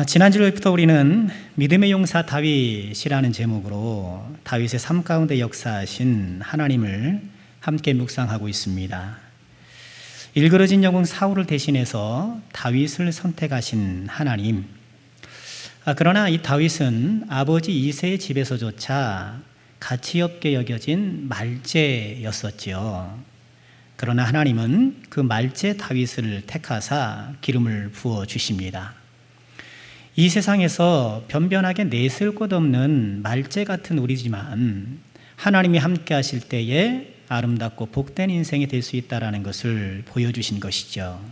지난주부터 우리는 믿음의 용사 다윗이라는 제목으로 다윗의 삶 가운데 역사하신 하나님을 함께 묵상하고 있습니다. 일그러진 영웅 사울을 대신해서 다윗을 선택하신 하나님. 그러나 이 다윗은 아버지 이새의 집에서조차 가치 없게 여겨진 말제였었지요. 그러나 하나님은 그 말제 다윗을 택하사 기름을 부어 주십니다. 이 세상에서 변변하게 내세울 것 없는 말제 같은 우리지만 하나님이 함께 하실 때에 아름답고 복된 인생이 될 수 있다는 것을 보여주신 것이죠.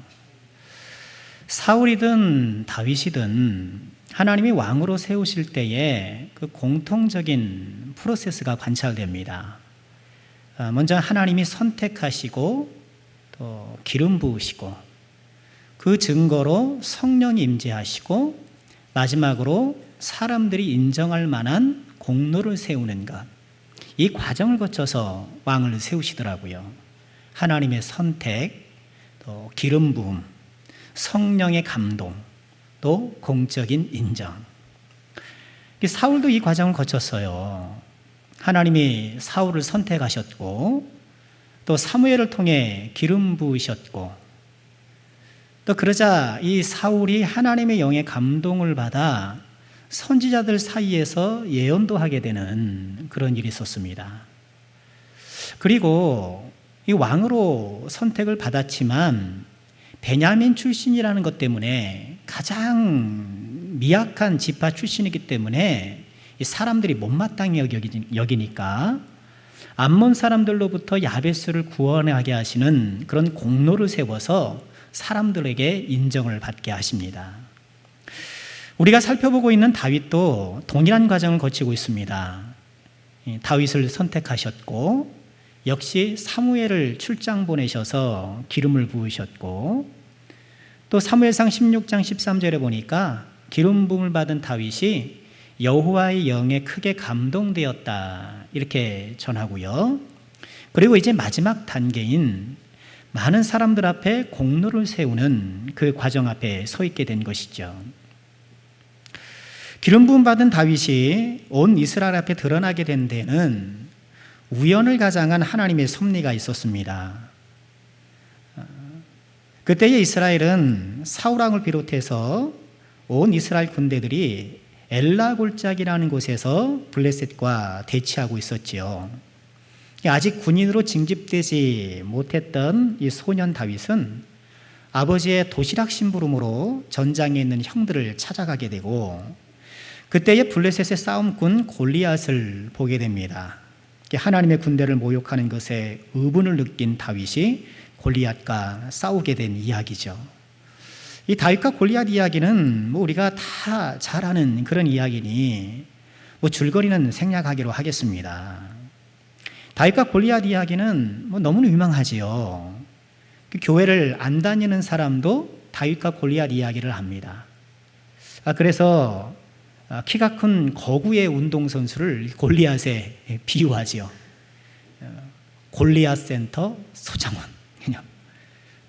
사울이든 다윗이든 하나님이 왕으로 세우실 때에 그 공통적인 프로세스가 관찰됩니다. 먼저 하나님이 선택하시고 또 기름 부으시고 그 증거로 성령이 임재하시고 마지막으로 사람들이 인정할 만한 공로를 세우는 것, 이 과정을 거쳐서 왕을 세우시더라고요. 하나님의 선택, 또 기름 부음, 성령의 감동, 또 공적인 인정. 사울도 이 과정을 거쳤어요. 하나님이 사울을 선택하셨고 또 사무엘을 통해 기름 부으셨고 또 그러자 이 사울이 하나님의 영의 감동을 받아 선지자들 사이에서 예언도 하게 되는 그런 일이 있었습니다. 그리고 이 왕으로 선택을 받았지만 베냐민 출신이라는 것 때문에 가장 미약한 지파 출신이기 때문에 이 사람들이 못마땅히 여기니까 암몬 사람들로부터 야베스를 구원하게 하시는 그런 공로를 세워서 사람들에게 인정을 받게 하십니다. 우리가 살펴보고 있는 다윗도 동일한 과정을 거치고 있습니다. 다윗을 선택하셨고 역시 사무엘을 출장 보내셔서 기름을 부으셨고 또 사무엘상 16장 13절에 보니까 기름 부음을 받은 다윗이 여호와의 영에 크게 감동되었다 이렇게 전하고요. 그리고 이제 마지막 단계인 많은 사람들 앞에 공로를 세우는 그 과정 앞에 서 있게 된 것이죠. 기름 부음 받은 다윗이 온 이스라엘 앞에 드러나게 된 데는 우연을 가장한 하나님의 섭리가 있었습니다. 그때의 이스라엘은 사울 왕을 비롯해서 온 이스라엘 군대들이 엘라 골짜기라는 곳에서 블레셋과 대치하고 있었지요. 아직 군인으로 징집되지 못했던 이 소년 다윗은 아버지의 도시락 심부름으로 전장에 있는 형들을 찾아가게 되고 그때의 블레셋의 싸움꾼 골리앗을 보게 됩니다. 하나님의 군대를 모욕하는 것에 의분을 느낀 다윗이 골리앗과 싸우게 된 이야기죠. 이 다윗과 골리앗 이야기는 우리가 다 잘 아는 그런 이야기니 줄거리는 생략하기로 하겠습니다. 다윗과 골리앗 이야기는 너무나 유명하지요. 교회를 안 다니는 사람도 다윗과 골리앗 이야기를 합니다. 그래서 키가 큰 거구의 운동선수를 골리앗에 비유하지요. 골리앗 센터 소장원,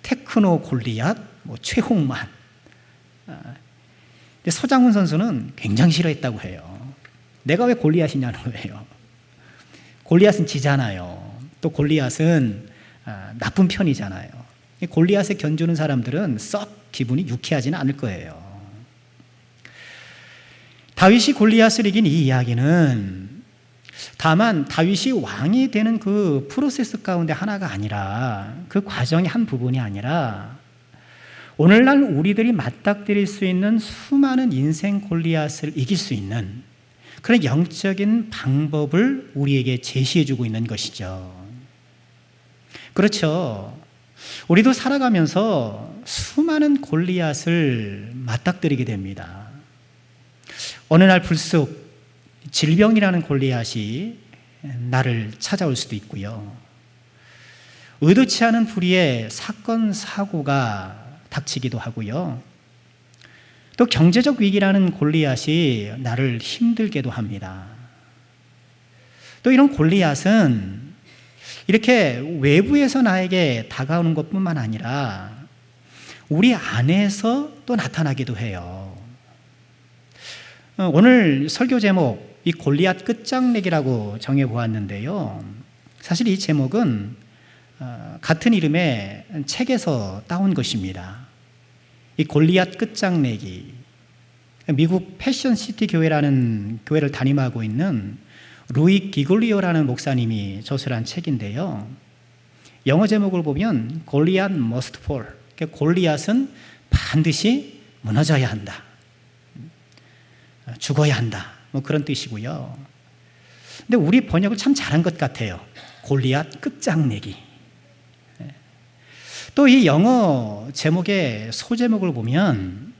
테크노 골리앗, 최홍만. 근데 소장훈 선수는 굉장히 싫어했다고 해요. 내가 왜 골리앗이냐는 거예요. 골리앗은 지잖아요. 또 골리앗은 나쁜 편이잖아요. 골리앗에 견주는 사람들은 썩 기분이 유쾌하지는 않을 거예요. 다윗이 골리앗을 이긴 이 이야기는 다만 다윗이 왕이 되는 그 프로세스 가운데 하나가 아니라 그 과정의 한 부분이 아니라 오늘날 우리들이 맞닥뜨릴 수 있는 수많은 인생 골리앗을 이길 수 있는 그런 영적인 방법을 우리에게 제시해주고 있는 것이죠. 그렇죠. 우리도 살아가면서 수많은 골리앗을 맞닥뜨리게 됩니다. 어느 날 불쑥 질병이라는 골리앗이 나를 찾아올 수도 있고요. 의도치 않은 불의의 사건, 사고가 닥치기도 하고요. 또 경제적 위기라는 골리앗이 나를 힘들게도 합니다. 또 이런 골리앗은 이렇게 외부에서 나에게 다가오는 것뿐만 아니라 우리 안에서 또 나타나기도 해요. 오늘 설교 제목, 이 골리앗 끝장내기라고 정해보았는데요. 사실 이 제목은 같은 이름의 책에서 따온 것입니다. 이 골리앗 끝장내기. 미국 패션시티 교회라는 교회를 담임하고 있는 루이 기글리오라는 목사님이 저술한 책인데요. 영어 제목을 보면 골리앗 must fall. 골리앗은 반드시 무너져야 한다. 죽어야 한다. 뭐 그런 뜻이고요. 근데 우리 번역을 참 잘한 것 같아요. 골리앗 끝장내기. 또 이 영어 제목의 소제목을 보면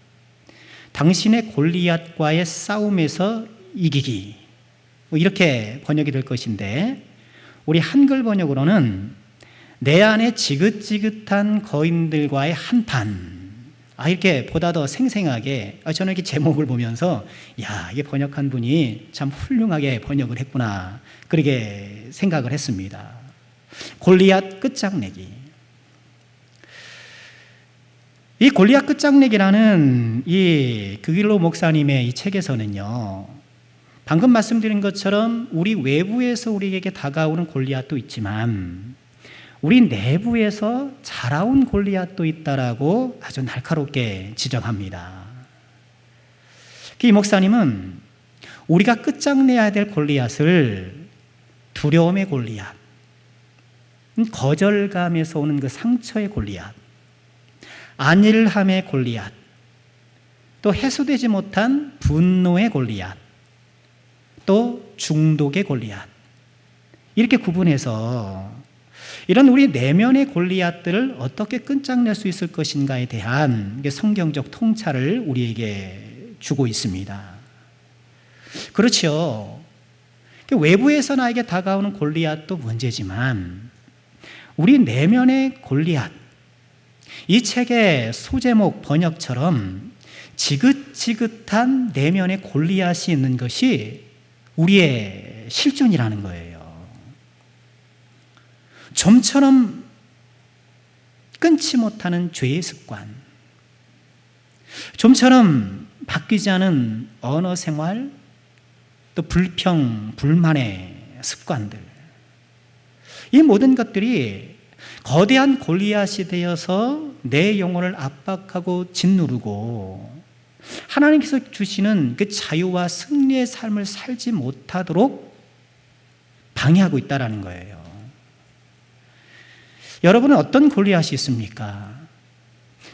당신의 골리앗과의 싸움에서 이기기, 뭐 이렇게 번역이 될 것인데, 우리 한글 번역으로는 내 안에 지긋지긋한 거인들과의 한판. 이렇게 보다 더 생생하게, 저는 이렇게 제목을 보면서 이게 번역한 분이 참 훌륭하게 번역을 했구나, 그렇게 생각을 했습니다. 골리앗 끝장내기. 이 골리앗 끝장내기라는 이 그길로 목사님의 이 책에서는요, 방금 말씀드린 것처럼 우리 외부에서 우리에게 다가오는 골리앗도 있지만 우리 내부에서 자라온 골리앗도 있다라고 아주 날카롭게 지적합니다. 이 목사님은 우리가 끝장내야 될 골리앗을 두려움의 골리앗, 거절감에서 오는 그 상처의 골리앗, 안일함의 골리앗, 또 해소되지 못한 분노의 골리앗, 또 중독의 골리앗, 이렇게 구분해서 이런 우리 내면의 골리앗들을 어떻게 끝장낼 수 있을 것인가에 대한 성경적 통찰을 우리에게 주고 있습니다. 그렇죠. 외부에서 나에게 다가오는 골리앗도 문제지만 우리 내면의 골리앗, 이 책의 소제목 번역처럼 지긋지긋한 내면의 골리앗이 있는 것이 우리의 실존이라는 거예요. 좀처럼 끊지 못하는 죄의 습관, 좀처럼 바뀌지 않은 언어 생활, 또 불평, 불만의 습관들, 이 모든 것들이 거대한 골리앗이 되어서 내 영혼을 압박하고 짓누르고 하나님께서 주시는 그 자유와 승리의 삶을 살지 못하도록 방해하고 있다는 거예요. 여러분은 어떤 골리앗이 있습니까?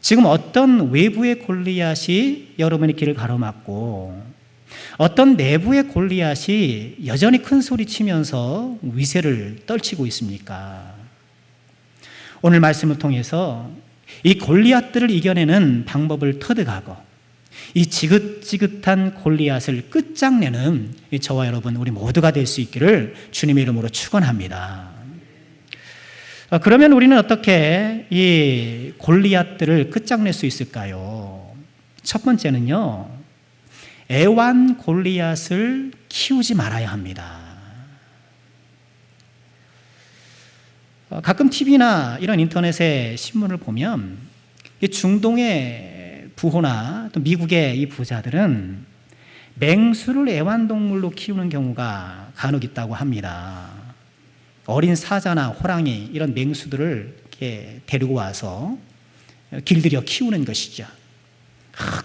지금 어떤 외부의 골리앗이 여러분의 길을 가로막고 어떤 내부의 골리앗이 여전히 큰 소리 치면서 위세를 떨치고 있습니까? 오늘 말씀을 통해서 이 골리앗들을 이겨내는 방법을 터득하고 이 지긋지긋한 골리앗을 끝장내는 저와 여러분, 우리 모두가 될 수 있기를 주님의 이름으로 축원합니다. 그러면 우리는 어떻게 이 골리앗들을 끝장낼 수 있을까요? 첫 번째는요, 애완 골리앗을 키우지 말아야 합니다. 가끔 TV나 이런 인터넷의 신문을 보면 중동의 부호나 또 미국의 이 부자들은 맹수를 애완동물로 키우는 경우가 간혹 있다고 합니다. 어린 사자나 호랑이, 이런 맹수들을 이렇게 데리고 와서 길들여 키우는 것이죠.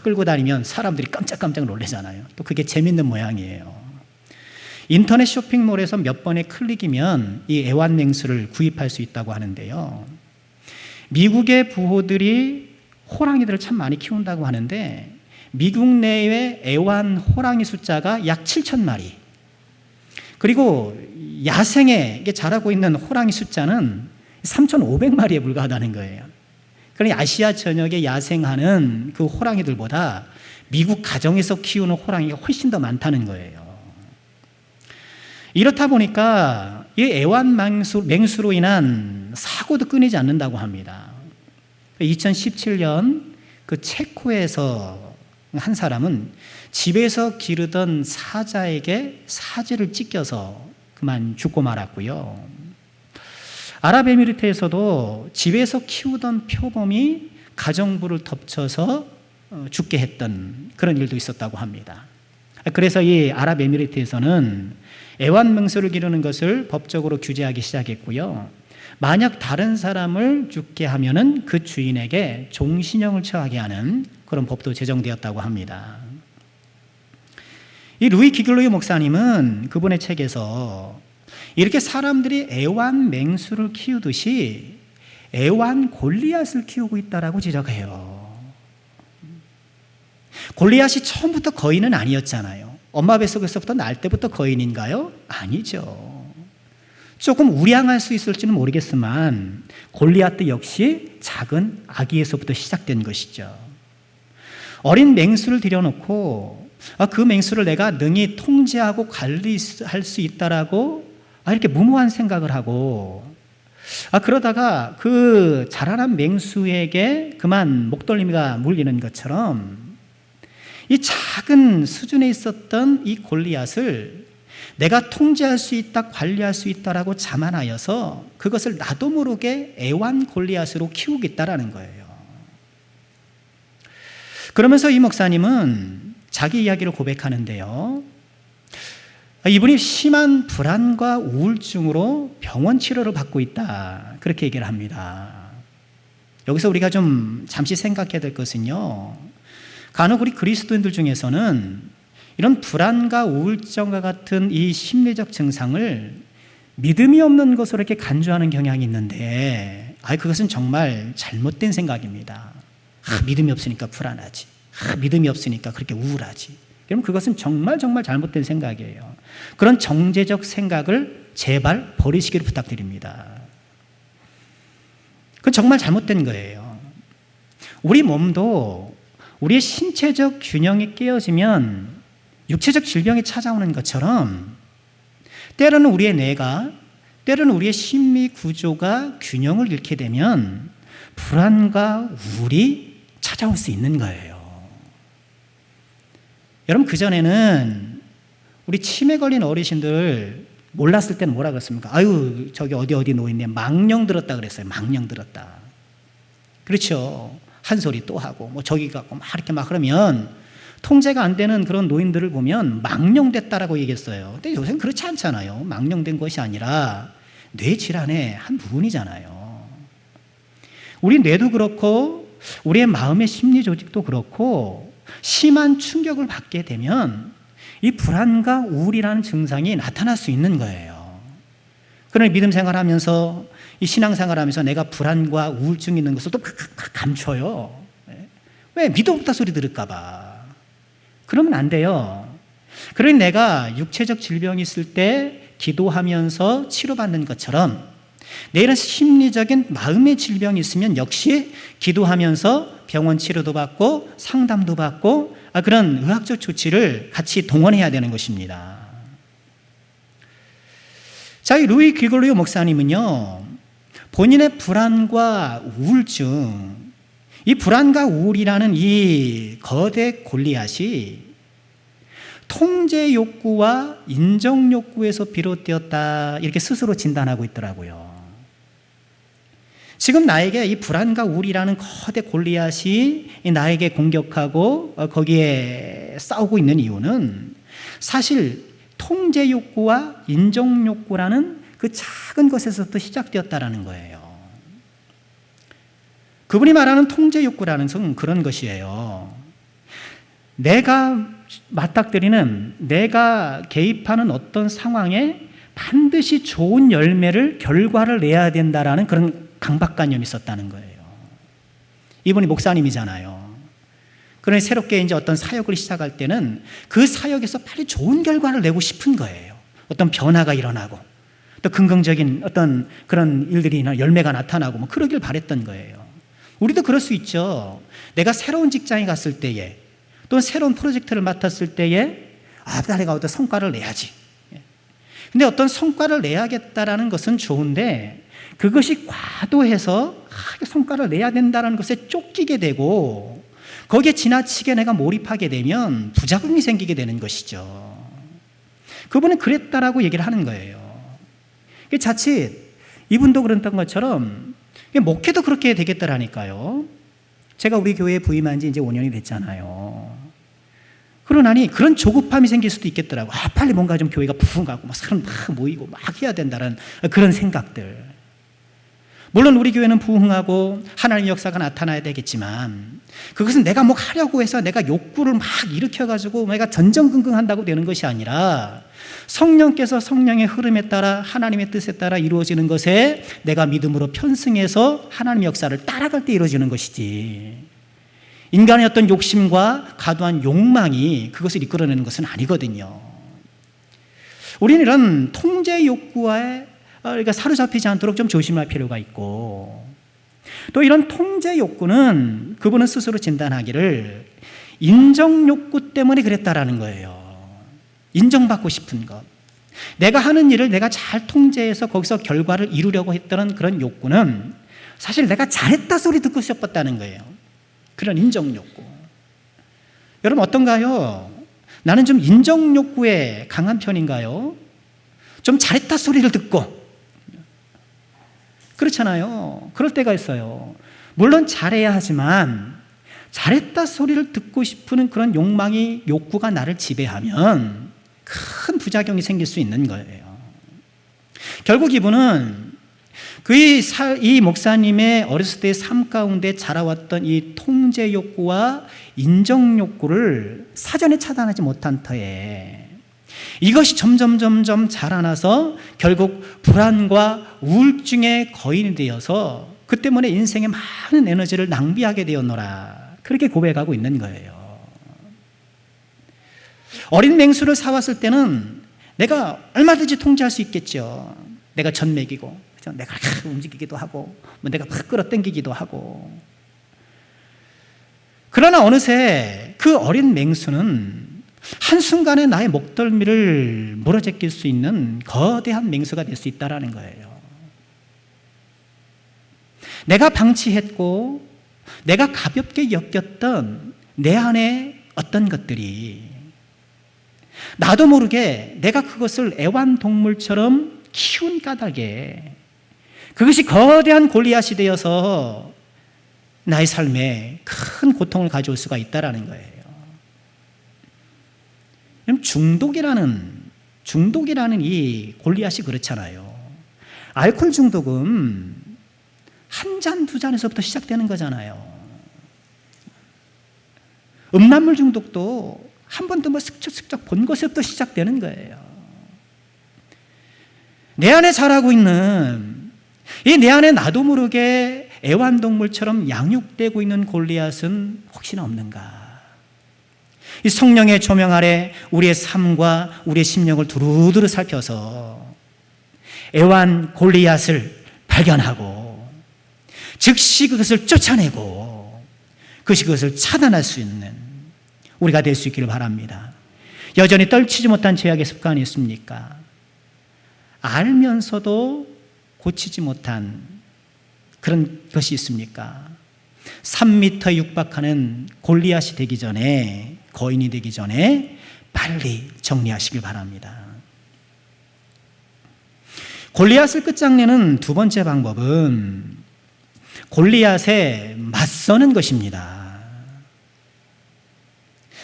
끌고 다니면 사람들이 깜짝깜짝 놀라잖아요. 또 그게 재밌는 모양이에요. 인터넷 쇼핑몰에서 몇 번의 클릭이면 이 애완맹수를 구입할 수 있다고 하는데요. 미국의 부호들이 호랑이들을 참 많이 키운다고 하는데 미국 내의 애완 호랑이 숫자가 약 7,000마리, 그리고 야생에 자라고 있는 호랑이 숫자는 3,500마리에 불과하다는 거예요. 그러니 아시아 전역에 야생하는 그 호랑이들보다 미국 가정에서 키우는 호랑이가 훨씬 더 많다는 거예요. 이렇다 보니까 이 애완맹수로 인한 사고도 끊이지 않는다고 합니다. 2017년 그 체코에서 한 사람은 집에서 기르던 사자에게 사지를 찢겨서 그만 죽고 말았고요. 아랍에미리트에서도 집에서 키우던 표범이 가정부를 덮쳐서 죽게 했던 그런 일도 있었다고 합니다. 그래서 이 아랍에미리트에서는 애완맹수를 기르는 것을 법적으로 규제하기 시작했고요. 만약 다른 사람을 죽게 하면은 그 주인에게 종신형을 처하게 하는 그런 법도 제정되었다고 합니다. 이 루이 기글로이 목사님은 그분의 책에서 이렇게 사람들이 애완맹수를 키우듯이 애완 골리앗을 키우고 있다라고 지적해요. 골리앗이 처음부터 거인은 아니었잖아요. 엄마 뱃속에서부터 날 때부터 거인인가요? 아니죠. 조금 우량할 수 있을지는 모르겠지만 골리앗도 역시 작은 아기에서부터 시작된 것이죠. 어린 맹수를 들여놓고 그 맹수를 내가 능히 통제하고 관리할 수 있다라고 이렇게 무모한 생각을 하고 그러다가 그 자라난 맹수에게 그만 목덜미가 물리는 것처럼 이 작은 수준에 있었던 이 골리앗을 내가 통제할 수 있다, 관리할 수 있다라고 자만하여서 그것을 나도 모르게 애완 골리앗으로 키우겠다라는 거예요. 그러면서 이 목사님은 자기 이야기를 고백하는데요. 이분이 심한 불안과 우울증으로 병원 치료를 받고 있다. 그렇게 얘기를 합니다. 여기서 우리가 좀 잠시 생각해야 될 것은요. 간혹 우리 그리스도인들 중에서는 이런 불안과 우울증과 같은 이 심리적 증상을 믿음이 없는 것으로 이렇게 간주하는 경향이 있는데 그것은 정말 잘못된 생각입니다. 믿음이 없으니까 불안하지. 믿음이 없으니까 그렇게 우울하지. 그럼 그것은 정말 잘못된 생각이에요. 그런 정죄적 생각을 제발 버리시기를 부탁드립니다. 그건 정말 잘못된 거예요. 우리 몸도 우리의 신체적 균형이 깨어지면 육체적 질병이 찾아오는 것처럼 때로는 우리의 뇌가, 때로는 우리의 심리 구조가 균형을 잃게 되면 불안과 우울이 찾아올 수 있는 거예요. 여러분, 그전에는 우리 치매 걸린 어르신들 몰랐을 때는 뭐라 그랬습니까? 아유, 저기 어디 노인네 망령 들었다 그랬어요. 망령 들었다. 그렇죠. 한 소리 또 하고 저기 갖고 이렇게 그러면 통제가 안 되는 그런 노인들을 보면 망령됐다라고 얘기했어요. 근데 요새는 그렇지 않잖아요. 망령된 것이 아니라 뇌질환의 한 부분이잖아요. 우리 뇌도 그렇고 우리의 마음의 심리 조직도 그렇고 심한 충격을 받게 되면 이 불안과 우울이라는 증상이 나타날 수 있는 거예요. 그러니 믿음 생활하면서 이 신앙생활하면서 내가 불안과 우울증이 있는 것을 또 감춰요. 왜? 믿음 없다 소리 들을까 봐. 그러면 안 돼요. 그러니 내가 육체적 질병이 있을 때 기도하면서 치료받는 것처럼 내일은 심리적인 마음의 질병이 있으면 역시 기도하면서 병원 치료도 받고 상담도 받고 그런 의학적 조치를 같이 동원해야 되는 것입니다. 자, 이 루이 귀글로이 목사님은요, 본인의 불안과 우울증, 이 불안과 우울이라는 이 거대 골리앗이 통제 욕구와 인정 욕구에서 비롯되었다, 이렇게 스스로 진단하고 있더라고요. 지금 나에게 이 불안과 우울이라는 거대 골리앗이 나에게 공격하고 거기에 싸우고 있는 이유는 사실 통제 욕구와 인정 욕구라는 그 작은 것에서부터 시작되었다라는 거예요. 그분이 말하는 통제 욕구라는 것은 그런 것이에요. 내가 맞닥뜨리는, 내가 개입하는 어떤 상황에 반드시 좋은 열매를, 결과를 내야 된다라는 그런 강박관념이 있었다는 거예요. 이분이 목사님이잖아요. 그러니 새롭게 이제 어떤 사역을 시작할 때는 그 사역에서 빨리 좋은 결과를 내고 싶은 거예요. 어떤 변화가 일어나고 또 긍정적인 어떤 그런 일들이 열매가 나타나고 그러길 바랬던 거예요. 우리도 그럴 수 있죠. 내가 새로운 직장에 갔을 때에 또 새로운 프로젝트를 맡았을 때에 내가 어떤 성과를 내야지. 근데 어떤 성과를 내야겠다라는 것은 좋은데 그것이 과도해서 성과를 내야 된다는 것에 쫓기게 되고 거기에 지나치게 내가 몰입하게 되면 부작용이 생기게 되는 것이죠. 그분은 그랬다라고 얘기를 하는 거예요. 자칫 이분도 그랬던 것처럼 목회도 그렇게 되겠다라니까요. 제가 우리 교회에 부임한 지 이제 5년이 됐잖아요. 그러나니 그런 조급함이 생길 수도 있겠더라고. 빨리 뭔가 좀 교회가 부흥하고 막 사람 막 모이고 막 해야 된다는 그런 생각들. 물론 우리 교회는 부흥하고 하나님의 역사가 나타나야 되겠지만 그것은 내가 뭐 하려고 해서 내가 욕구를 막 일으켜가지고 내가 전전긍긍한다고 되는 것이 아니라 성령께서 성령의 흐름에 따라 하나님의 뜻에 따라 이루어지는 것에 내가 믿음으로 편승해서 하나님의 역사를 따라갈 때 이루어지는 것이지, 인간의 어떤 욕심과 과도한 욕망이 그것을 이끌어내는 것은 아니거든요. 우리는 이런 통제 욕구에 그러니까 사로잡히지 않도록 좀 조심할 필요가 있고, 또 이런 통제 욕구는 그분은 스스로 진단하기를 인정 욕구 때문에 그랬다라는 거예요. 인정받고 싶은 것, 내가 하는 일을 내가 잘 통제해서 거기서 결과를 이루려고 했던 그런 욕구는 사실 내가 잘했다 소리 듣고 싶었다는 거예요. 그런 인정 욕구. 여러분 어떤가요? 나는 좀 인정 욕구에 강한 편인가요? 좀 잘했다 소리를 듣고, 그렇잖아요. 그럴 때가 있어요. 물론 잘해야 하지만 잘했다 소리를 듣고 싶은 그런 욕구가 나를 지배하면 큰 부작용이 생길 수 있는 거예요. 결국 이분은 이 목사님의 어렸을 때의 삶 가운데 자라왔던 이 통제 욕구와 인정 욕구를 사전에 차단하지 못한 터에 이것이 점점 자라나서 결국 불안과 우울증의 거인이 되어서 그 때문에 인생에 많은 에너지를 낭비하게 되었노라, 그렇게 고백하고 있는 거예요. 어린 맹수를 사왔을 때는 내가 얼마든지 통제할 수 있겠죠. 내가 전 먹이고 내가 움직이기도 하고 내가 팍 끌어당기기도 하고. 그러나 어느새 그 어린 맹수는 한순간에 나의 목덜미를 물어제낄 수 있는 거대한 맹수가 될 수 있다는 거예요. 내가 방치했고 내가 가볍게 여겼던 내 안에 어떤 것들이 나도 모르게 내가 그것을 애완동물처럼 키운 까닭에 그것이 거대한 골리앗이 되어서 나의 삶에 큰 고통을 가져올 수가 있다는 거예요. 중독이라는 이 골리앗이 그렇잖아요. 알코올 중독은 한 잔, 두 잔에서부터 시작되는 거잖아요. 음란물 중독도 한 번도 스쩍스쩍 본 것에서부터 시작되는 거예요. 내 안에 자라고 있는 내 안에 나도 모르게 애완동물처럼 양육되고 있는 골리앗은 혹시나 없는가? 이 성령의 조명 아래 우리의 삶과 우리의 심령을 두루두루 살펴서 애완 골리앗을 발견하고 즉시 그것을 쫓아내고 그것을 차단할 수 있는 우리가 될 수 있기를 바랍니다. 여전히 떨치지 못한 죄악의 습관이 있습니까? 알면서도 고치지 못한 그런 것이 있습니까? 3m에 육박하는 골리앗이 되기 전에, 거인이 되기 전에 빨리 정리하시길 바랍니다. 골리앗을 끝장내는 두 번째 방법은 골리앗에 맞서는 것입니다.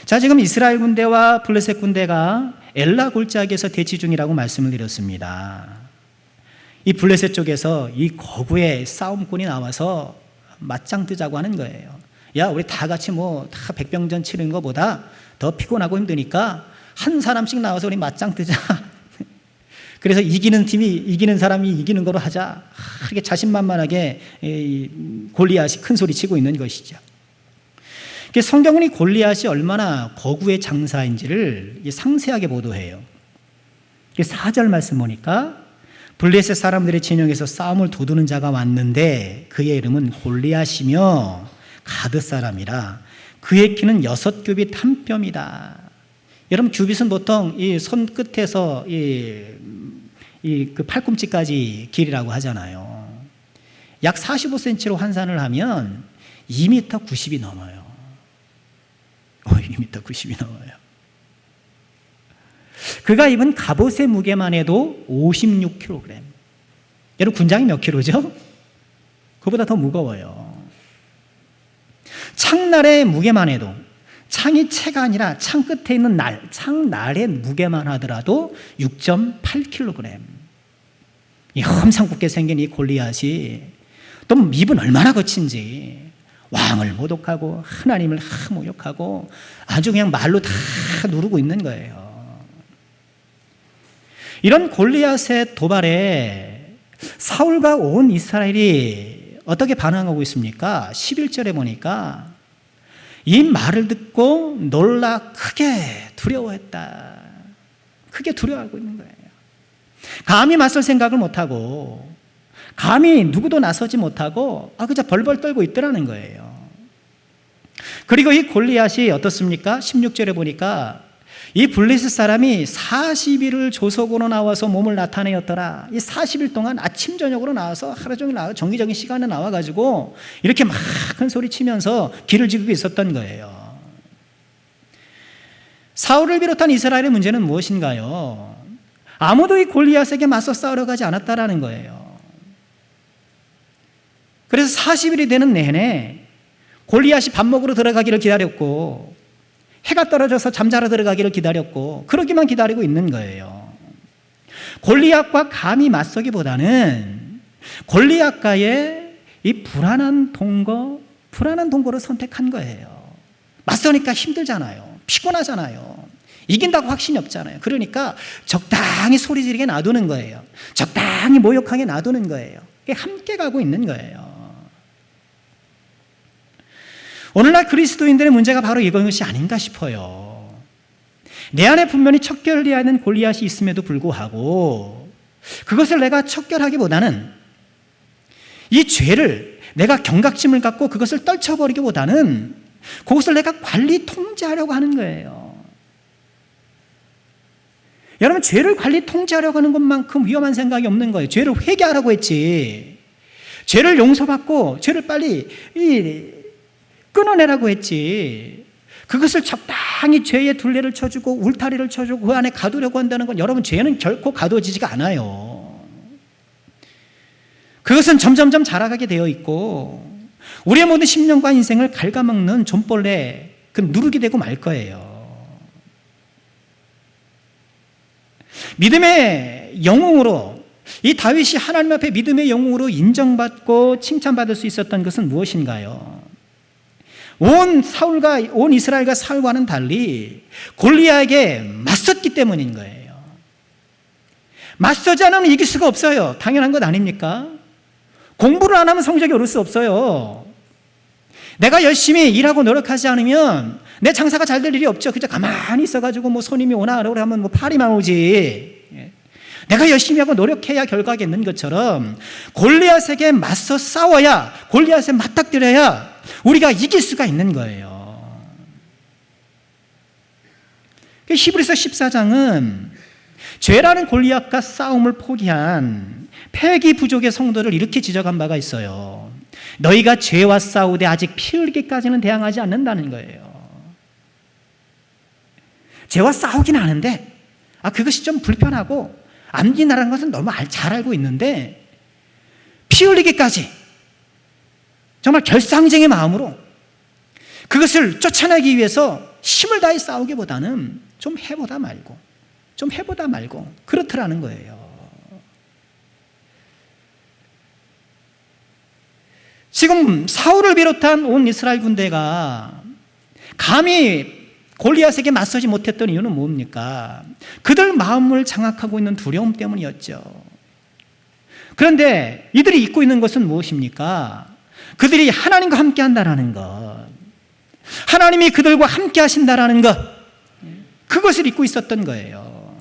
자, 지금 이스라엘 군대와 블레셋 군대가 엘라 골짜기에서 대치 중이라고 말씀을 드렸습니다. 이 블레셋 쪽에서 이 거구의 싸움꾼이 나와서 맞짱 뜨자고 하는 거예요. 야, 우리 다 같이 다 백병전 치는 것보다 더 피곤하고 힘드니까 한 사람씩 나와서 우리 맞짱 뜨자. 그래서 이기는 사람이 이기는 거로 하자. 이렇게 자신만만하게 골리앗이 큰 소리 치고 있는 것이죠. 성경은 이 골리앗이 얼마나 거구의 장사인지를 상세하게 보도해요. 4절 말씀 보니까 블레셋 사람들의 진영에서 싸움을 도두는 자가 왔는데 그의 이름은 골리앗이며 가드 사람이라 그의 키는 6규빗 1뼘이다. 여러분, 규빗은 보통 이 손끝에서 그 팔꿈치까지 길이라고 하잖아요. 약 45cm로 환산을 하면 2m 90이 넘어요. 2m 90이 넘어요. 그가 입은 갑옷의 무게만 해도 56kg. 여러분, 군장이 몇 킬로죠? 그보다 더 무거워요. 창날의 무게만 해도, 창이 채가 아니라 창 끝에 있는 창날의 무게만 하더라도 6.8kg. 이 험상궂게 생긴 이 골리앗이 또 입은 얼마나 거친지 왕을 모독하고 하나님을 모욕하고 아주 그냥 말로 다 누르고 있는 거예요. 이런 골리앗의 도발에 사울과 온 이스라엘이 어떻게 반응하고 있습니까? 11절에 보니까 이 말을 듣고 놀라 크게 두려워했다. 크게 두려워하고 있는 거예요. 감히 맞설 생각을 못하고 감히 누구도 나서지 못하고 그저 벌벌 떨고 있더라는 거예요. 그리고 이 골리앗이 어떻습니까? 16절에 보니까 이 블레셋 사람이 40일을 조석으로 나와서 몸을 나타내었더라. 이 40일 동안 아침 저녁으로 나와서 하루 종일 정기적인 시간에 나와가지고 이렇게 막 큰 소리 치면서 기를 지키고 있었던 거예요. 사울을 비롯한 이스라엘의 문제는 무엇인가요? 아무도 이 골리앗에게 맞서 싸우러 가지 않았다라는 거예요. 그래서 40일이 되는 내내 골리앗이 밥 먹으러 들어가기를 기다렸고 해가 떨어져서 잠자러 들어가기를 기다렸고 그러기만 기다리고 있는 거예요. 골리앗과 감히 맞서기보다는 골리앗과의 이 불안한 동거를 선택한 거예요. 맞서니까 힘들잖아요. 피곤하잖아요. 이긴다고 확신이 없잖아요. 그러니까 적당히 소리 지르게 놔두는 거예요. 적당히 모욕하게 놔두는 거예요. 함께 가고 있는 거예요. 오늘날 그리스도인들의 문제가 바로 이것이 아닌가 싶어요. 내 안에 분명히 척결되어야 하는 골리앗이 있음에도 불구하고 그것을 내가 척결하기보다는 이 죄를 내가 경각심을 갖고 그것을 떨쳐버리기보다는 그것을 내가 관리 통제하려고 하는 거예요. 여러분, 죄를 관리 통제하려고 하는 것만큼 위험한 생각이 없는 거예요. 죄를 회개하라고 했지, 죄를 용서받고 죄를 빨리 끊어내라고 했지, 그것을 적당히 죄의 둘레를 쳐주고 울타리를 쳐주고 그 안에 가두려고 한다는 건, 여러분, 죄는 결코 가두어지지가 않아요. 그것은 점점점 자라가게 되어 있고 우리의 모든 심령과 인생을 갉아먹는 좀벌레, 그 누르게 되고 말 거예요. 믿음의 영웅으로, 이 다윗이 하나님 앞에 믿음의 영웅으로 인정받고 칭찬받을 수 있었던 것은 무엇인가요? 온 이스라엘과 사울과는 달리 골리앗에게 맞섰기 때문인 거예요. 맞서지 않으면 이길 수가 없어요. 당연한 것 아닙니까? 공부를 안 하면 성적이 오를 수 없어요. 내가 열심히 일하고 노력하지 않으면 내 장사가 잘 될 일이 없죠. 그저 가만히 있어가지고 뭐 손님이 오나 오라 하면 뭐 팔이만 오지. 내가 열심히 하고 노력해야 결과가 있는 것처럼 골리앗에게 맞서 싸워야, 골리앗에 맞닥뜨려야 우리가 이길 수가 있는 거예요. 히브리서 14장은 죄라는 골리앗과 싸움을 포기한 패기 부족의 성도를 이렇게 지적한 바가 있어요. 너희가 죄와 싸우되 아직 피 흘리기까지는 대항하지 않는다는 거예요. 죄와 싸우긴 하는데 그것이 좀 불편하고 암긴하라는 것은 너무 잘 알고 있는데, 피 흘리기까지 정말 결상쟁의 마음으로 그것을 쫓아내기 위해서 힘을 다해 싸우기보다는 좀 해보다 말고 그렇더라는 거예요. 지금 사울을 비롯한 온 이스라엘 군대가 감히 골리앗에게 맞서지 못했던 이유는 뭡니까? 그들 마음을 장악하고 있는 두려움 때문이었죠. 그런데 이들이 잊고 있는 것은 무엇입니까? 그들이 하나님과 함께 한다라는 것, 하나님이 그들과 함께 하신다라는 것, 그것을 잊고 있었던 거예요.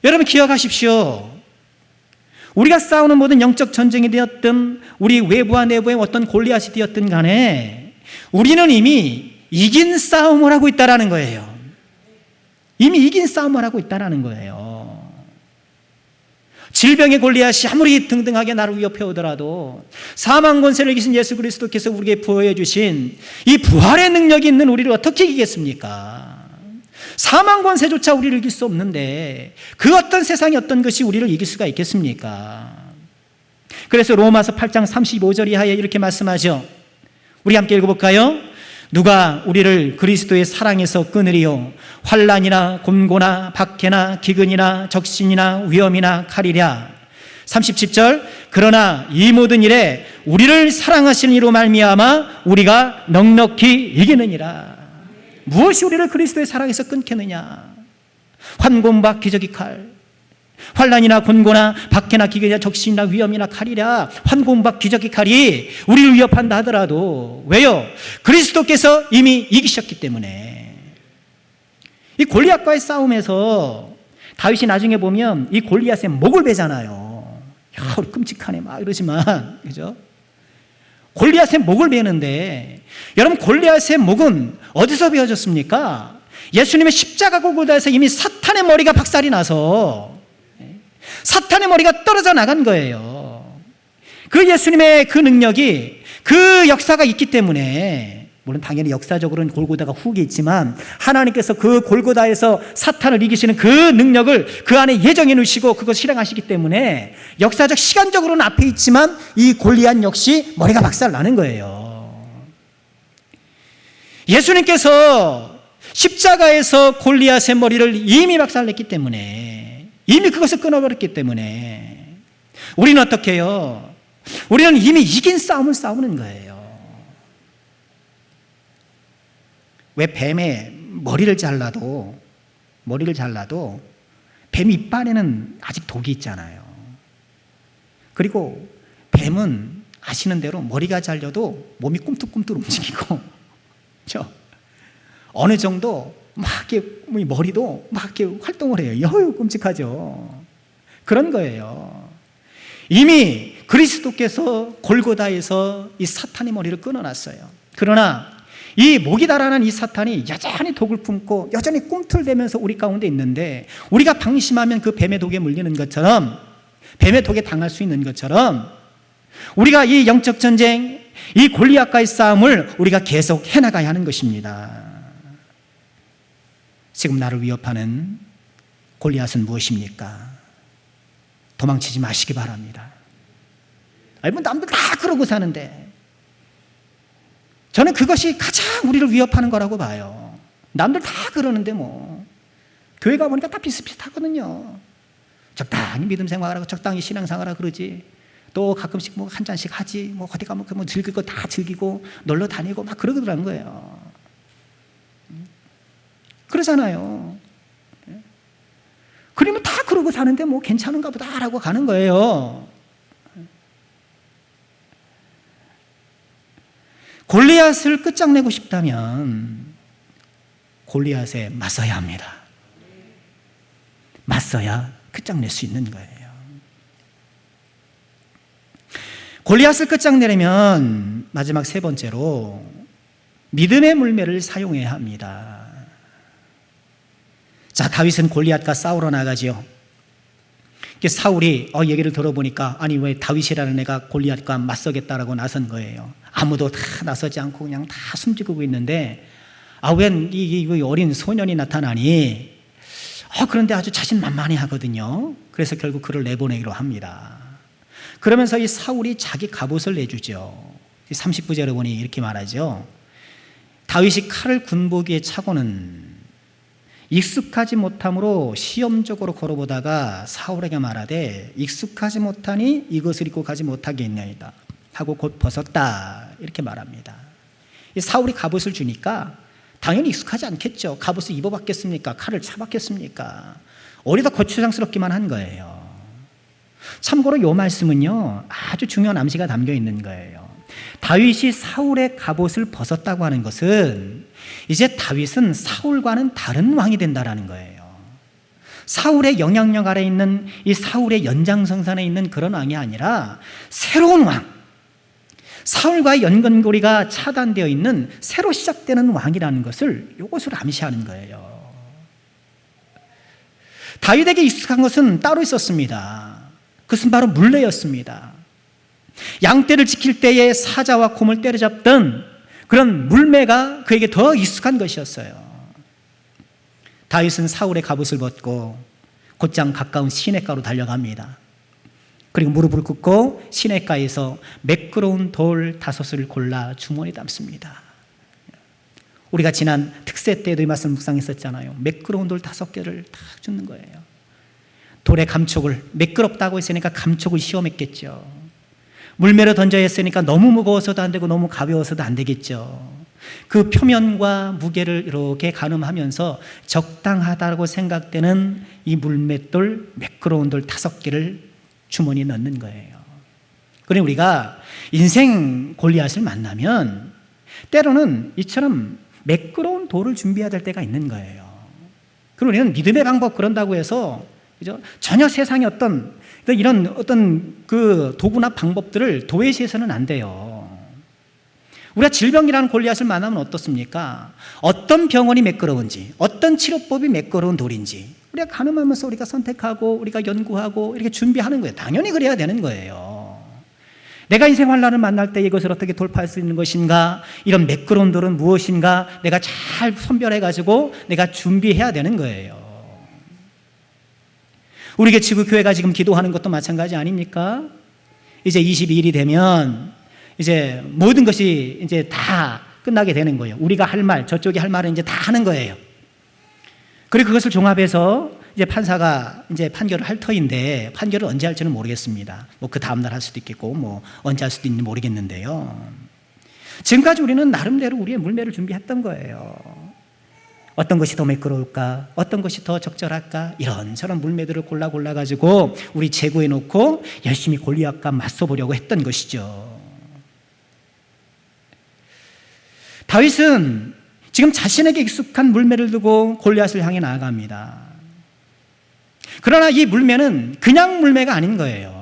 여러분, 기억하십시오. 우리가 싸우는 모든 영적 전쟁이 되었든 우리 외부와 내부의 어떤 골리앗이 되었든 간에 우리는 이미 이긴 싸움을 하고 있다라는 거예요. 이미 이긴 싸움을 하고 있다라는 거예요. 질병의 골리앗이 아무리 등등하게 나를 위협해 오더라도 사망 권세를 이기신 예수 그리스도께서 우리에게 부어해 주신 이 부활의 능력이 있는 우리를 어떻게 이기겠습니까? 사망 권세조차 우리를 이길 수 없는데 그 어떤 세상의 어떤 것이 우리를 이길 수가 있겠습니까? 그래서 로마서 8장 35절 이하에 이렇게 말씀하죠. 우리 함께 읽어볼까요? 누가 우리를 그리스도의 사랑에서 끊으리요? 환난이나 곤고나 박해나 기근이나 적신이나 위험이나 칼이랴. 37절, 그러나 이 모든 일에 우리를 사랑하시는 이로 말미암아 우리가 넉넉히 이기느니라. 무엇이 우리를 그리스도의 사랑에서 끊겠느냐? 환곤박 기적의 칼. 환난이나 곤고나 박해나 기근이나 적신이나 위험이나 칼이랴. 환곤박 기적의 칼이 우리를 위협한다 하더라도, 왜요? 그리스도께서 이미 이기셨기 때문에. 이 골리앗과의 싸움에서 다윗이 나중에 보면 이 골리앗의 목을 베잖아요. 야, 우리 끔찍하네 막 이러지만, 그죠? 골리앗의 목을 베는데, 여러분 골리앗의 목은 어디서 베어졌습니까? 예수님의 십자가 골고다에서 이미 사탄의 머리가 박살이 나서 사탄의 머리가 떨어져 나간 거예요. 그 예수님의 그 능력이, 그 역사가 있기 때문에, 물론 당연히 역사적으로는 골고다가 후기 있지만 하나님께서 그 골고다에서 사탄을 이기시는 그 능력을 그 안에 예정해 놓으시고 그것을 실행하시기 때문에 역사적 시간적으로는 앞에 있지만 이 골리앗 역시 머리가 박살 나는 거예요. 예수님께서 십자가에서 골리앗의 머리를 이미 박살냈기 때문에, 이미 그것을 끊어버렸기 때문에 우리는 어떻게 해요? 우리는 이미 이긴 싸움을 싸우는 거예요. 왜 뱀의 머리를 잘라도 뱀 이빨에는 아직 독이 있잖아요. 그리고 뱀은 아시는 대로 머리가 잘려도 몸이 꿈틀꿈틀 움직이고, 그렇죠? 어느 정도 막 이렇게 머리도 막 이렇게 활동을 해요. 여유 끔찍하죠. 그런 거예요. 이미 그리스도께서 골고다에서 이 사탄의 머리를 끊어놨어요. 그러나 이 목이 달아난 이 사탄이 여전히 독을 품고 여전히 꿈틀대면서 우리 가운데 있는데, 우리가 방심하면 그 뱀의 독에 물리는 것처럼, 뱀의 독에 당할 수 있는 것처럼 우리가 이 영적 전쟁, 이 골리앗과의 싸움을 우리가 계속 해나가야 하는 것입니다. 지금 나를 위협하는 골리앗은 무엇입니까? 도망치지 마시기 바랍니다. 아니 뭐 남들 다 그러고 사는데, 저는 그것이 가장 우리를 위협하는 거라고 봐요. 남들 다 그러는데 뭐 교회 가보니까 다 비슷비슷하거든요. 적당히 믿음 생활하고 적당히 신앙 생활하고 그러지, 또 가끔씩 뭐 한 잔씩 하지, 뭐 어디 가면 뭐 즐길 거 다 즐기고 놀러 다니고 막 그러더라는 거예요. 그러잖아요. 그러면 다 그러고 사는데 뭐 괜찮은가 보다라고 가는 거예요. 골리앗을 끝장내고 싶다면 골리앗에 맞서야 합니다. 맞서야 끝장낼 수 있는 거예요. 골리앗을 끝장내려면 마지막 세 번째로 믿음의 물매를 사용해야 합니다. 자, 다윗은 골리앗과 싸우러 나가지요. 사울이 얘기를 들어보니까, 아니 왜 다윗이라는 애가 골리앗과 맞서겠다라고 나선 거예요. 아무도 다 나서지 않고 그냥 다 숨지고 있는데, 웬 이 어린 소년이 나타나니, 그런데 아주 자신만만해 하거든요. 그래서 결국 그를 내보내기로 합니다. 그러면서 이 사울이 자기 갑옷을 내주죠. 39절에 보니 이렇게 말하죠. 다윗이 칼을 군복이에 차고는 익숙하지 못함으로 시험적으로 걸어보다가 사울에게 말하되 익숙하지 못하니 이것을 입고 가지 못하겠나이다 하고 곧 벗었다, 이렇게 말합니다. 이 사울이 갑옷을 주니까 당연히 익숙하지 않겠죠. 갑옷을 입어봤겠습니까? 칼을 차봤겠습니까? 오히려 더 거추장스럽기만 한 거예요. 참고로 이 말씀은요, 아주 중요한 암시가 담겨 있는 거예요. 다윗이 사울의 갑옷을 벗었다고 하는 것은 이제 다윗은 사울과는 다른 왕이 된다라는 거예요. 사울의 영향력 아래 있는 이 사울의 연장선상에 있는 그런 왕이 아니라 새로운 왕, 사울과의 연관고리가 차단되어 있는 새로 시작되는 왕이라는 것을 이것으로 암시하는 거예요. 다윗에게 익숙한 것은 따로 있었습니다. 그것은 바로 물레였습니다. 양떼를 지킬 때에 사자와 곰을 때려잡던 그런 물매가 그에게 더 익숙한 것이었어요. 다윗은 사울의 갑옷을 벗고 곧장 가까운 시냇가로 달려갑니다. 그리고 무릎을 꿇고 시냇가에서 매끄러운 돌 5을 골라 주머니에 담습니다. 우리가 지난 특세 때도 이 말씀 묵상했었잖아요. 매끄러운 돌 5개를 딱 주는 거예요. 돌에 감촉을, 매끄럽다고 했으니까 감촉을 시험했겠죠. 물매로 던져야 했으니까 너무 무거워서도 안 되고 너무 가벼워서도 안 되겠죠. 그 표면과 무게를 이렇게 가늠하면서 적당하다고 생각되는 이 물맷돌, 매끄러운 돌 5개를 주머니에 넣는 거예요. 그러니 우리가 인생 골리앗을 만나면 때로는 이처럼 매끄러운 돌을 준비해야 될 때가 있는 거예요. 그리고 우리는 믿음의 방법 그런다고 해서 그죠? 전혀 세상의 이런 그 도구나 방법들을 도외시해서는 안 돼요. 우리가 질병이라는 골리앗을 만나면 어떻습니까? 어떤 병원이 매끄러운지, 어떤 치료법이 매끄러운 돌인지 우리가 가늠하면서 우리가 선택하고 우리가 연구하고 이렇게 준비하는 거예요. 당연히 그래야 되는 거예요. 내가 인생 환난을 만날 때 이것을 어떻게 돌파할 수 있는 것인가, 이런 매끄러운 돌은 무엇인가 내가 잘 선별해가지고 내가 준비해야 되는 거예요. 우리 지구교회가 지금 기도하는 것도 마찬가지 아닙니까? 이제 22일이 되면 이제 모든 것이 이제 다 끝나게 되는 거예요. 우리가 할 말, 저쪽이 할 말은 이제 다 하는 거예요. 그리고 그것을 종합해서 이제 판사가 이제 판결을 할 터인데 판결을 언제 할지는 모르겠습니다. 뭐 그 다음날 할 수도 있겠고 뭐 언제 할 수도 있는지 모르겠는데요. 지금까지 우리는 나름대로 우리의 물매를 준비했던 거예요. 어떤 것이 더 매끄러울까? 어떤 것이 더 적절할까? 이런저런 물매들을 골라가지고 우리 재고해 놓고 열심히 골리앗과 맞서보려고 했던 것이죠. 다윗은 지금 자신에게 익숙한 물매를 두고 골리앗을 향해 나아갑니다. 그러나 이 물매는 그냥 물매가 아닌 거예요.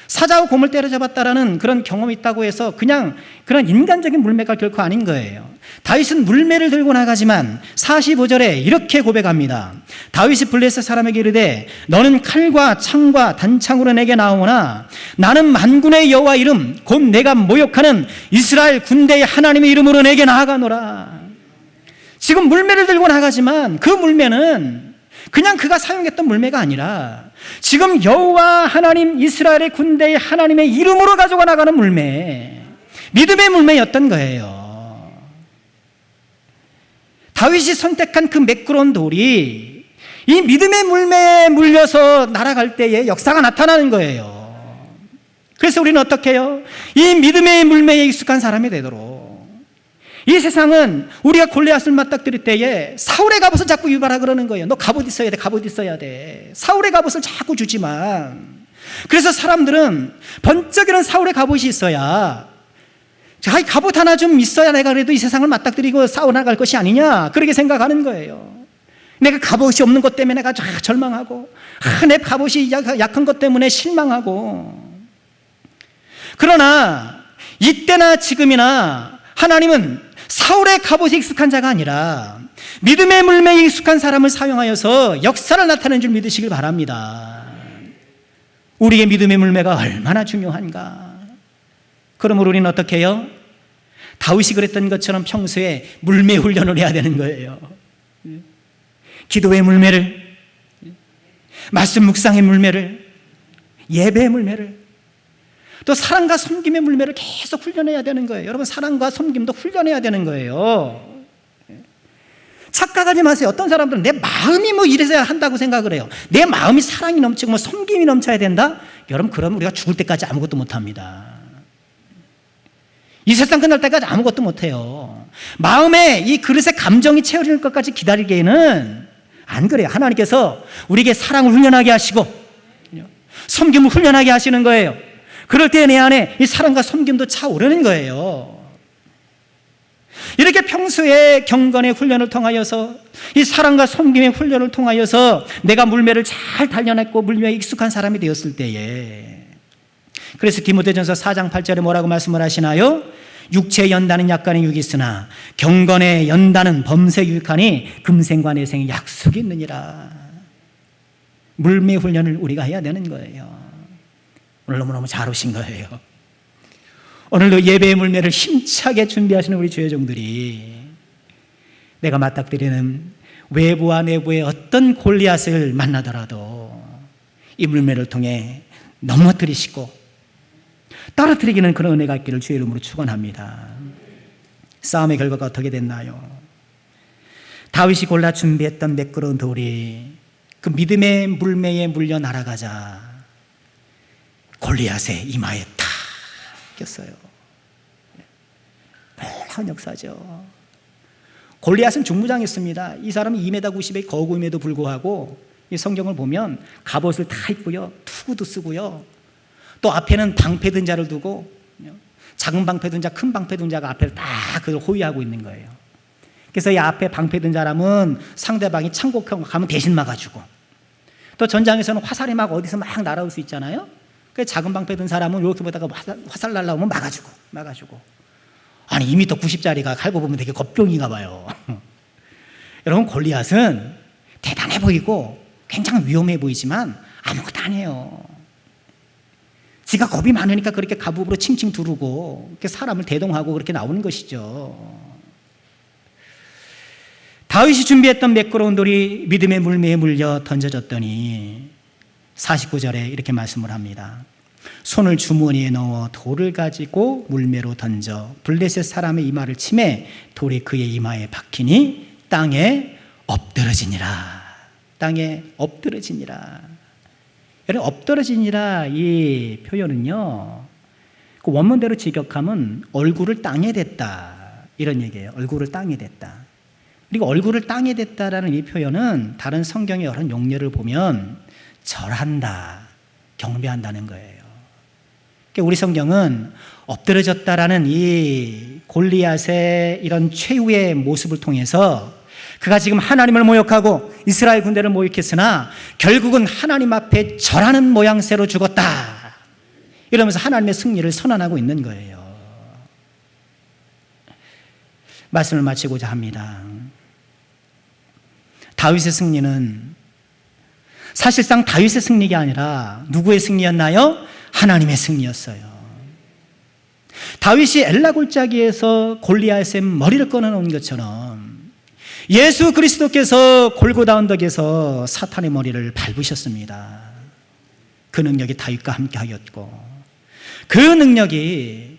사자와 곰을 때려잡았다라는 그런 경험이 있다고 해서 그냥 그런 인간적인 물매가 결코 아닌 거예요. 다윗은 물매를 들고 나가지만 45절에 이렇게 고백합니다. 다윗이 블레셋 사람에게 이르되 너는 칼과 창과 단창으로 내게 나오나 나는 만군의 여호와 이름 곧 내가 모욕하는 이스라엘 군대의 하나님의 이름으로 내게 나아가노라. 지금 물매를 들고 나가지만 그 물매는 그냥 그가 사용했던 물매가 아니라 지금 여호와 하나님 이스라엘의 군대의 하나님의 이름으로 가져가 나가는 물매, 믿음의 물매였던 거예요. 다윗이 선택한 그 매끄러운 돌이 이 믿음의 물매에 물려서 날아갈 때에 역사가 나타나는 거예요. 그래서 우리는 어떻게 해요? 이 믿음의 물매에 익숙한 사람이 되도록 이 세상은 우리가 골리앗을 맞닥뜨릴 때에 사울의 갑옷을 자꾸 유발하라 그러는 거예요. 너 갑옷 있어야 돼, 갑옷 있어야 돼. 사울의 갑옷을 자꾸 주지만 그래서 사람들은 번쩍이는 사울의 갑옷이 있어야 갑옷 하나 좀 있어야 내가 그래도 이 세상을 맞닥뜨리고 싸워나갈 것이 아니냐 그렇게 생각하는 거예요. 내가 갑옷이 없는 것 때문에 내가 절망하고 내 갑옷이 약한 것 때문에 실망하고 그러나 이때나 지금이나 하나님은 사울의 갑옷에 익숙한 자가 아니라 믿음의 물매에 익숙한 사람을 사용하여서 역사를 나타내는 줄 믿으시길 바랍니다. 우리의 믿음의 물매가 얼마나 중요한가. 그러므로 우리는 어떻게 해요? 다윗이 그랬던 것처럼 평소에 물매 훈련을 해야 되는 거예요. 기도의 물매를, 말씀 묵상의 물매를, 예배의 물매를, 또 사랑과 섬김의 물매를 계속 훈련해야 되는 거예요. 여러분 사랑과 섬김도 훈련해야 되는 거예요. 착각하지 마세요. 어떤 사람들은 내 마음이 뭐 이래서 한다고 생각을 해요. 내 마음이 사랑이 넘치고 뭐 섬김이 넘쳐야 된다? 여러분 그럼 우리가 죽을 때까지 아무것도 못합니다. 이 세상 끝날 때까지 아무것도 못해요. 마음에 이 그릇에 감정이 채워질 것까지 기다리기에는 안 그래요. 하나님께서 우리에게 사랑을 훈련하게 하시고 섬김을 훈련하게 하시는 거예요. 그럴 때 내 안에 이 사랑과 섬김도 차오르는 거예요. 이렇게 평소에 경건의 훈련을 통하여서 이 사랑과 섬김의 훈련을 통하여서 내가 물매를 잘 단련했고 물매에 익숙한 사람이 되었을 때에 그래서 디모데전서 4장 8절에 뭐라고 말씀을 하시나요? 육체의 연단은 약간의 육이 있으나 경건의 연단은 범사에 유익하니 금생과 내생의 약속이 있느니라. 물매 훈련을 우리가 해야 되는 거예요. 오늘 너무너무 잘 오신 거예요. 오늘도 예배의 물매를 힘차게 준비하시는 우리 주의 종들이 내가 맞닥뜨리는 외부와 내부의 어떤 골리앗을 만나더라도 이 물매를 통해 넘어뜨리시고 떨어뜨리기는 그런 은혜가 있기를 주의 이름으로 축원합니다. 싸움의 결과가 어떻게 됐나요? 다윗이 골라 준비했던 매끄러운 돌이 그 믿음의 물매에 물려 날아가자 골리앗의 이마에 탁 꼈어요. 놀라운 역사죠. 골리앗은 중무장했습니다. 이 사람은 2m 90의 거구임에도 불구하고 이 성경을 보면 갑옷을 다 입고요, 투구도 쓰고요, 또 앞에는 방패 든 자를 두고 작은 방패 든 자, 큰 방패 든 자가 앞에 다 그걸 호위하고 있는 거예요. 그래서 이 앞에 방패 든 사람은 상대방이 창곡하고 가면 대신 막아주고, 또 전장에서는 화살이 막 어디서 막 날아올 수 있잖아요. 그래서 작은 방패 든 사람은 이렇게 보다가 화살 날아오면 막아주고. 아니 2m 90짜리가 칼고 보면 되게 겁병인가 봐요. 여러분, 골리앗은 대단해 보이고 굉장히 위험해 보이지만 아무것도 아니에요. 지가 겁이 많으니까 그렇게 갑옷으로 칭칭 두르고 이렇게 사람을 대동하고 그렇게 나오는 것이죠. 다윗이 준비했던 매끄러운 돌이 믿음의 물매에 물려 던져졌더니 49절에 이렇게 말씀을 합니다. 손을 주머니에 넣어 돌을 가지고 물매로 던져 블레셋 사람의 이마를 치매 돌이 그의 이마에 박히니 땅에 엎드러지니라. 땅에 엎드러지니라. 여러분, 엎드러지니라 이 표현은요, 그 원문대로 직역하면 얼굴을 땅에 댔다 이런 얘기예요. 얼굴을 땅에 댔다. 그리고 얼굴을 땅에 댔다라는 이 표현은 다른 성경의 여러 용례를 보면 절한다, 경배한다는 거예요. 그러니까 우리 성경은 엎드러졌다라는 이 골리앗의 이런 최후의 모습을 통해서 그가 지금 하나님을 모욕하고 이스라엘 군대를 모욕했으나 결국은 하나님 앞에 절하는 모양새로 죽었다, 이러면서 하나님의 승리를 선언하고 있는 거예요. 말씀을 마치고자 합니다. 다윗의 승리는 사실상 다윗의 승리가 아니라 누구의 승리였나요? 하나님의 승리였어요. 다윗이 엘라 골짜기에서 골리앗의 머리를 끊어놓은 것처럼 예수 그리스도께서 골고다 언덕에서 사탄의 머리를 밟으셨습니다. 그 능력이 다윗과 함께 하였고, 그 능력이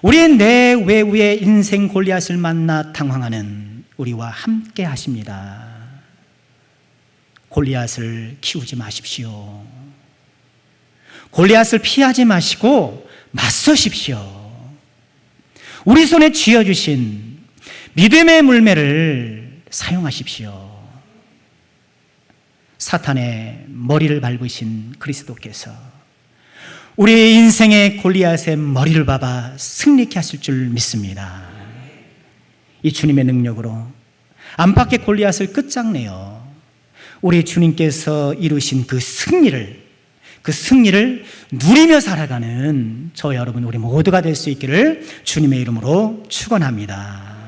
우리의 내외부의 인생 골리앗을 만나 당황하는 우리와 함께 하십니다. 골리앗을 키우지 마십시오. 골리앗을 피하지 마시고 맞서십시오. 우리 손에 쥐어주신 믿음의 물매를 사용하십시오. 사탄의 머리를 밟으신 그리스도께서 우리의 인생의 골리앗의 머리를 밟아 승리케 하실 줄 믿습니다. 이 주님의 능력으로 안팎의 골리앗을 끝장내어 우리 주님께서 이루신 그 승리를 누리며 살아가는 저 여러분 우리 모두가 될 수 있기를 주님의 이름으로 축원합니다.